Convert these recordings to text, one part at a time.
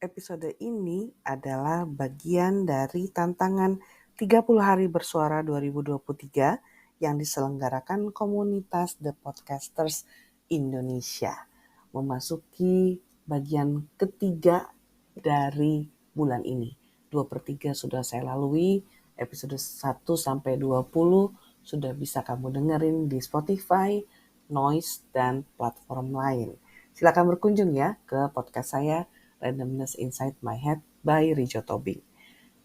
Episode ini adalah bagian dari tantangan 30 hari bersuara 2023 yang diselenggarakan komunitas The Podcasters Indonesia. Memasuki bagian ketiga dari bulan ini. 2/3 sudah saya lalui, episode 1 sampai 20 sudah bisa kamu dengerin di Spotify, Noise, dan platform lain. Silakan berkunjung ya ke podcast saya Randomness Inside My Head by Rijo Tobing.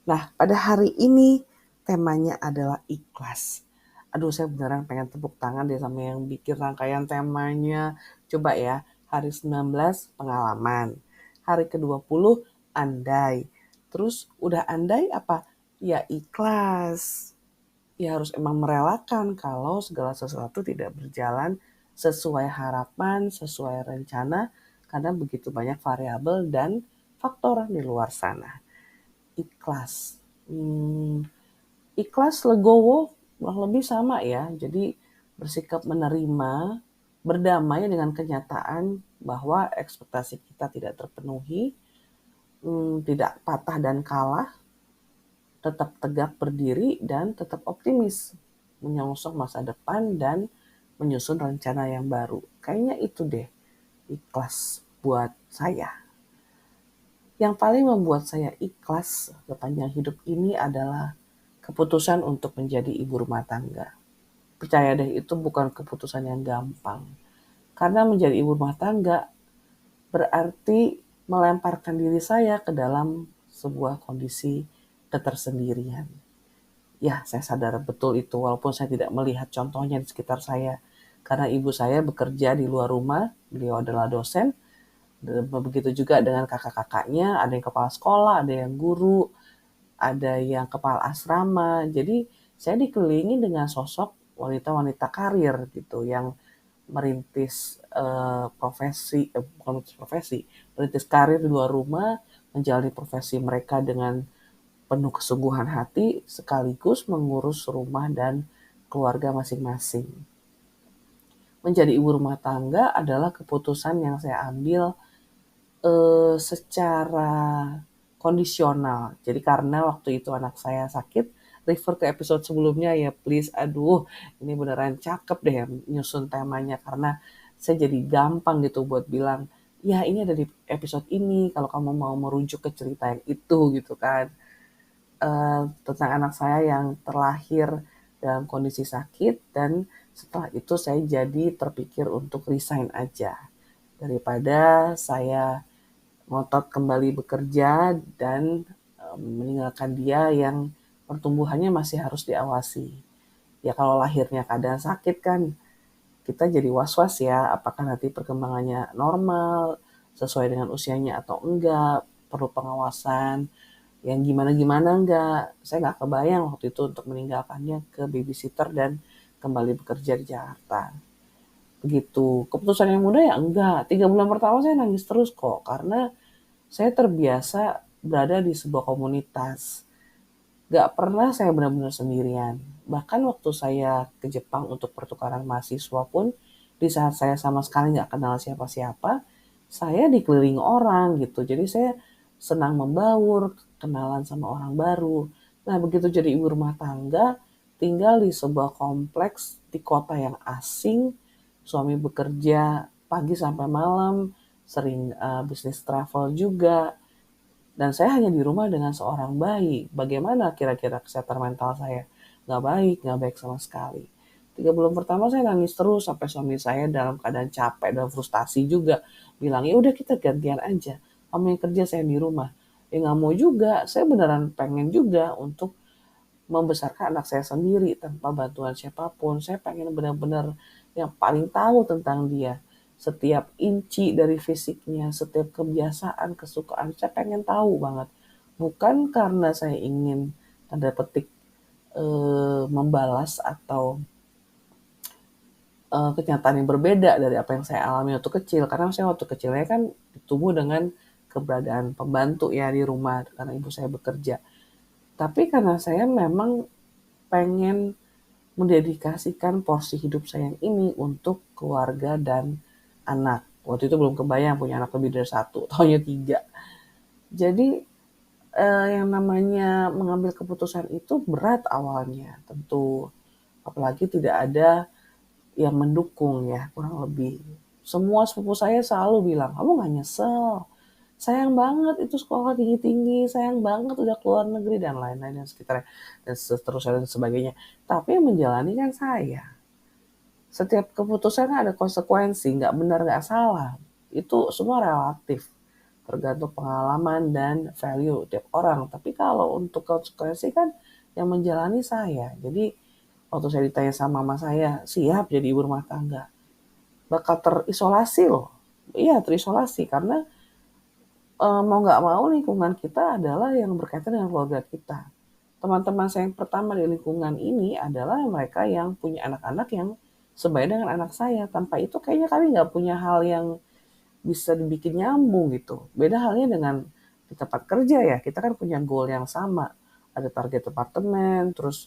Nah, pada hari ini temanya adalah ikhlas. Aduh, saya beneran pengen tepuk tangan deh sama yang bikin rangkaian temanya. Coba ya, hari 19 pengalaman. Hari ke-20 andai. Terus udah andai apa? Ya ikhlas. Ya harus emang merelakan kalau segala sesuatu tidak berjalan sesuai harapan, sesuai rencana, karena begitu banyak variabel dan faktor di luar sana. Ikhlas. Ikhlas, legowo, kurang lebih sama ya. Jadi bersikap menerima, berdamai dengan kenyataan bahwa ekspektasi kita tidak terpenuhi, tidak patah dan kalah, tetap tegak berdiri dan tetap optimis, menyongsong masa depan dan menyusun rencana yang baru. Kayaknya itu deh ikhlas buat saya. Yang paling membuat saya ikhlas sepanjang hidup ini adalah keputusan untuk menjadi ibu rumah tangga. Percaya deh, itu bukan keputusan yang gampang. Karena menjadi ibu rumah tangga berarti melemparkan diri saya ke dalam sebuah kondisi ketersendirian. Ya, saya sadar betul itu walaupun saya tidak melihat contohnya di sekitar saya. Karena ibu saya bekerja di luar rumah, beliau adalah dosen. Begitu juga dengan kakak-kakaknya, ada yang kepala sekolah, ada yang guru, ada yang kepala asrama. Jadi saya dikelilingi dengan sosok wanita-wanita karir gitu yang merintis merintis karir di luar rumah, menjalani profesi mereka dengan penuh kesungguhan hati sekaligus mengurus rumah dan keluarga masing-masing. Menjadi ibu rumah tangga adalah keputusan yang saya ambil secara kondisional. Jadi karena waktu itu anak saya sakit, refer ke episode sebelumnya ya please. Aduh, ini beneran cakep deh nyusun temanya karena saya jadi gampang gitu buat bilang, ya ini ada di episode ini kalau kamu mau merujuk ke cerita yang itu gitu kan. Tentang anak saya yang terlahir dalam kondisi sakit dan setelah itu saya jadi terpikir untuk resign aja daripada saya ngotot kembali bekerja dan meninggalkan dia yang pertumbuhannya masih harus diawasi. Ya kalau lahirnya keadaan sakit kan kita jadi was-was ya, apakah nanti perkembangannya normal, sesuai dengan usianya atau enggak, perlu pengawasan, yang gimana-gimana enggak. Saya nggak kebayang waktu itu untuk meninggalkannya ke babysitter dan kembali bekerja di Jakarta. Begitu. Keputusan yang mudah ya enggak. 3 bulan pertama saya nangis terus kok, karena saya terbiasa berada di sebuah komunitas. Gak pernah saya benar-benar sendirian. Bahkan waktu saya ke Jepang untuk pertukaran mahasiswa pun, di saat saya sama sekali gak kenal siapa-siapa, saya dikelilingi orang gitu. Jadi saya senang membaur, kenalan sama orang baru. Nah begitu jadi ibu rumah tangga, tinggal di sebuah kompleks di kota yang asing, suami bekerja pagi sampai malam, sering bisnis travel juga, dan saya hanya di rumah dengan seorang bayi. Bagaimana kira-kira kesehatan mental saya? Nggak baik sama sekali. 3 bulan pertama saya nangis terus sampai suami saya dalam keadaan capek dan frustasi juga bilang, ya udah kita gantian aja. Kamu yang kerja, saya di rumah. Ya nggak mau juga. Saya beneran pengen juga untuk membesarkan anak saya sendiri tanpa bantuan siapapun. Saya pengen benar-benar yang paling tahu tentang dia. Setiap inci dari fisiknya, setiap kebiasaan, kesukaan, saya pengen tahu banget. Bukan karena saya ingin tanda petik membalas atau kenyataan yang berbeda dari apa yang saya alami waktu kecil. Karena saya waktu kecilnya kan tumbuh dengan keberadaan pembantu ya di rumah karena ibu saya bekerja. Tapi karena saya memang pengen mendedikasikan porsi hidup saya yang ini untuk keluarga dan anak. Waktu itu belum kebayang punya anak lebih dari satu, taunya 3. Jadi yang namanya mengambil keputusan itu berat awalnya tentu, apalagi tidak ada yang mendukung ya, kurang lebih. Semua sepupu saya selalu bilang, "Kamu nggak nyesel? Sayang banget itu sekolah tinggi-tinggi, sayang banget udah keluar negeri," dan lain-lain dan sekitarnya, dan seterusnya dan sebagainya. Tapi yang menjalani kan saya. Setiap keputusan ada konsekuensi, nggak benar nggak salah. Itu semua relatif, tergantung pengalaman dan value tiap orang. Tapi kalau untuk konsekuensi kan yang menjalani saya. Jadi waktu saya ditanya sama mama saya, siap jadi ibu rumah tangga, bakal terisolasi loh. Iya, terisolasi karena mau nggak mau lingkungan kita adalah yang berkaitan dengan keluarga kita. Teman-teman saya yang pertama di lingkungan ini adalah mereka yang punya anak-anak yang sebaya dengan anak saya. Tanpa itu kayaknya kami nggak punya hal yang bisa dibikin nyambung gitu. Beda halnya dengan di tempat kerja ya, kita kan punya goal yang sama. Ada target departemen, terus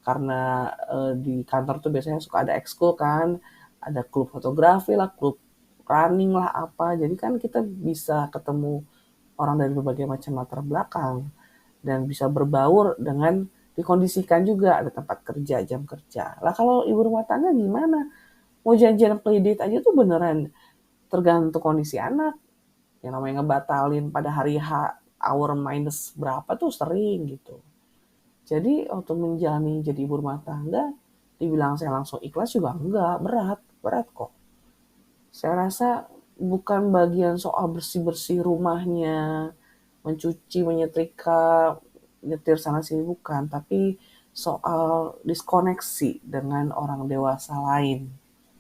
karena di kantor tuh biasanya suka ada ekskul kan, ada klub fotografi lah, klub running lah apa. Jadi kan kita bisa ketemu orang dari berbagai macam latar belakang dan bisa berbaur dengan dikondisikan juga ada tempat kerja, jam kerja. Lah kalau ibu rumah tangga gimana? Mau janjian playdate aja tuh beneran tergantung kondisi anak. Yang namanya ngebatalin pada hari H, hour minus berapa tuh sering gitu. Jadi waktu menjalani jadi ibu rumah tangga, dibilang saya langsung ikhlas juga enggak, berat, berat kok. Saya rasa bukan bagian soal bersih-bersih rumahnya, mencuci, menyetrika, nyetir sana sini bukan, tapi soal diskoneksi dengan orang dewasa lain.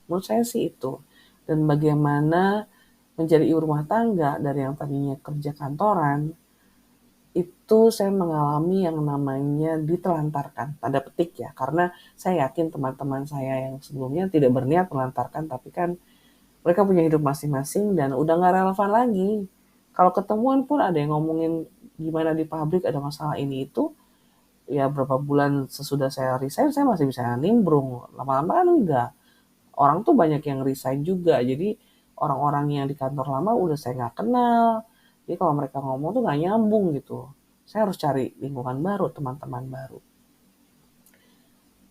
Menurut saya sih itu. Dan bagaimana menjadi ibu rumah tangga dari yang tadinya kerja kantoran, itu saya mengalami yang namanya ditelantarkan, tanda petik ya, karena saya yakin teman-teman saya yang sebelumnya tidak berniat melantarkan, tapi kan mereka punya hidup masing-masing dan udah nggak relevan lagi. Kalau ketemuan pun ada yang ngomongin gimana di pabrik ada masalah ini itu, ya berapa bulan sesudah saya resign saya masih bisa nimbrung. Lama-lama kan enggak. Orang tuh banyak yang resign juga. Jadi orang-orang yang di kantor lama udah saya nggak kenal. Jadi kalau mereka ngomong tuh nggak nyambung gitu. Saya harus cari lingkungan baru, teman-teman baru.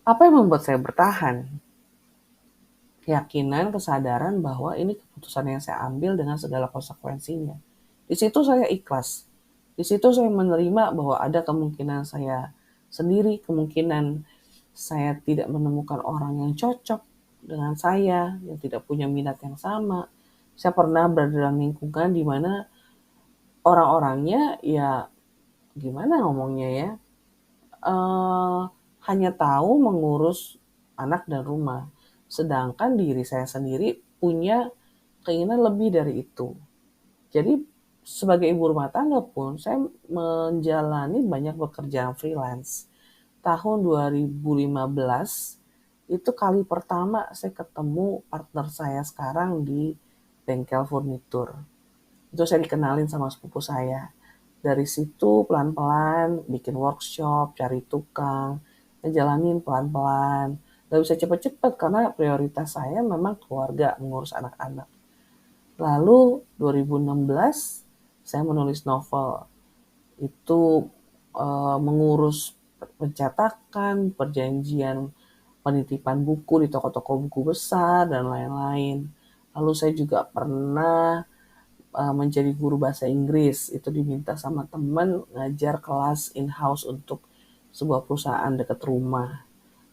Apa yang membuat saya bertahan? Keyakinan, kesadaran bahwa ini keputusan yang saya ambil dengan segala konsekuensinya. Di situ saya ikhlas. Di situ saya menerima bahwa ada kemungkinan saya sendiri, kemungkinan saya tidak menemukan orang yang cocok dengan saya, yang tidak punya minat yang sama. Saya pernah berada dalam lingkungan di mana orang-orangnya ya gimana ngomongnya ya, eh, hanya tahu mengurus anak dan rumah. Sedangkan diri saya sendiri punya keinginan lebih dari itu. Jadi sebagai ibu rumah tangga pun saya menjalani banyak pekerjaan freelance. Tahun 2015 itu kali pertama saya ketemu partner saya sekarang di bengkel furnitur. Itu saya dikenalin sama sepupu saya. Dari situ pelan-pelan bikin workshop, cari tukang, ngejalanin pelan-pelan. Gak bisa cepet-cepet karena prioritas saya memang keluarga, mengurus anak-anak. Lalu 2016 saya menulis novel. Itu mengurus pencetakan, perjanjian penitipan buku di toko-toko buku besar dan lain-lain. Lalu saya juga pernah menjadi guru bahasa Inggris, itu diminta sama teman ngajar kelas in-house untuk sebuah perusahaan dekat rumah.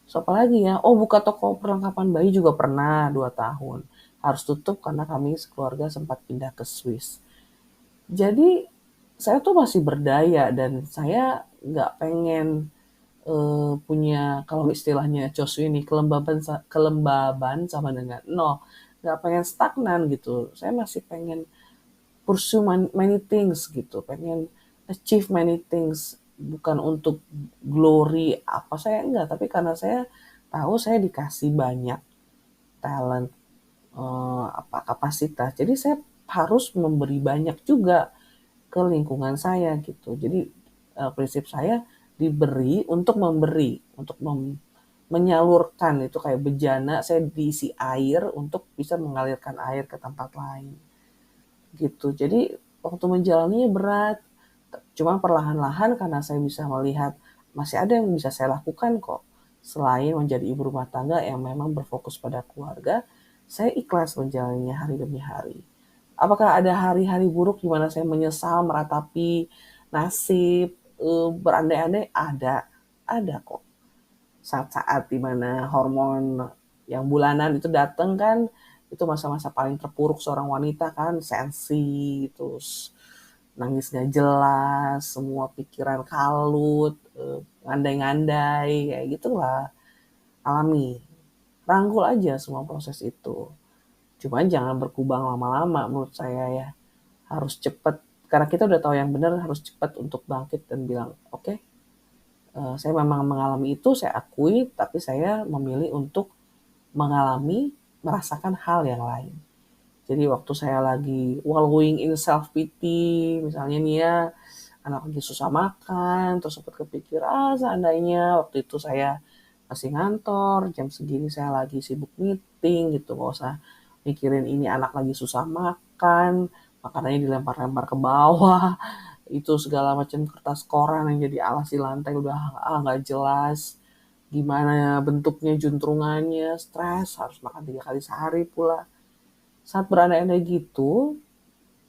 So apa lagi ya? Oh, buka toko perlengkapan bayi juga pernah 2 tahun. Harus tutup karena kami sekeluarga sempat pindah ke Swiss. Jadi saya tuh masih berdaya dan saya nggak pengen punya kalau istilahnya Joshua ini kelembaban sama dengan nol. Nggak pengen stagnan gitu. Saya masih pengen pursue many things gitu, pengen achieve many things, bukan untuk glory apa saya enggak, tapi karena saya tahu saya dikasih banyak talent, apa kapasitas, jadi saya harus memberi banyak juga ke lingkungan saya gitu. Jadi prinsip saya diberi untuk memberi, untuk menyalurkan itu kayak bejana saya diisi air untuk bisa mengalirkan air ke tempat lain gitu. Jadi waktu menjalaninya berat, Cuma perlahan-lahan karena saya bisa melihat masih ada yang bisa saya lakukan kok. Selain menjadi ibu rumah tangga yang memang berfokus pada keluarga, saya ikhlas menjalaninya hari demi hari. Apakah ada hari-hari buruk di mana saya menyesal meratapi nasib, berandai-andai? Ada kok. Saat-saat di mana hormon yang bulanan itu datang kan, itu masa-masa paling terpuruk seorang wanita kan, sensi, terus nangis gak jelas, semua pikiran kalut, ngandai-ngandai, kayak gitulah. Alami, rangkul aja semua proses itu. Cuma jangan berkubang lama-lama menurut saya ya. Harus cepat, karena kita udah tahu yang benar, harus cepat untuk bangkit dan bilang, oke, saya memang mengalami itu, saya akui, tapi saya memilih untuk mengalami, merasakan hal yang lain. Jadi waktu saya lagi wallowing in self pity, misalnya nih ya, anak lagi susah makan, terus sempat kepikir, seandainya waktu itu saya masih ngantor, jam segini saya lagi sibuk meeting gitu, nggak usah mikirin ini anak lagi susah makan, makanannya dilempar-lempar ke bawah, itu segala macam kertas koran yang jadi alas di lantai udah nggak jelas, gimana bentuknya juntrungannya, stres, harus makan 3 kali sehari pula. Saat berandai-andai gitu,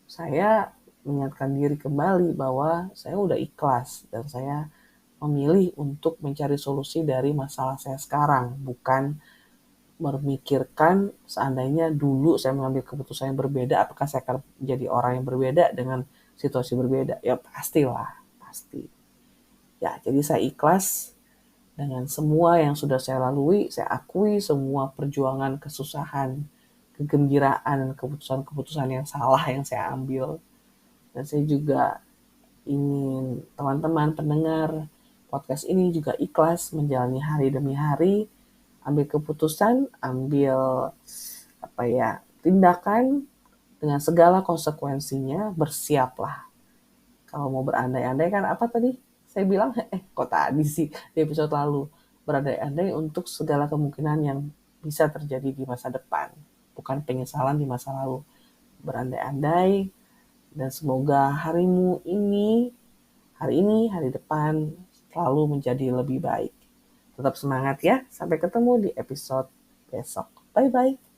saya mengingatkan diri kembali bahwa saya udah ikhlas dan saya memilih untuk mencari solusi dari masalah saya sekarang, bukan memikirkan seandainya dulu saya mengambil keputusan yang berbeda, apakah saya akan menjadi orang yang berbeda dengan situasi berbeda? Ya pastilah, pasti. Ya, jadi saya ikhlas dengan semua yang sudah saya lalui, saya akui semua perjuangan, kesusahan, kegembiraan, keputusan-keputusan yang salah yang saya ambil. Dan saya juga ingin teman-teman pendengar podcast ini juga ikhlas menjalani hari demi hari, ambil keputusan, ambil tindakan dengan segala konsekuensinya, bersiaplah. Kalau mau berandai-andai kan apa tadi? Saya bilang, kok tadi sih di episode lalu, berandai-andai untuk segala kemungkinan yang bisa terjadi di masa depan, bukan penyesalan di masa lalu. Berandai-andai dan semoga hari ini, hari depan selalu menjadi lebih baik. Tetap semangat ya. Sampai ketemu di episode besok. Bye-bye.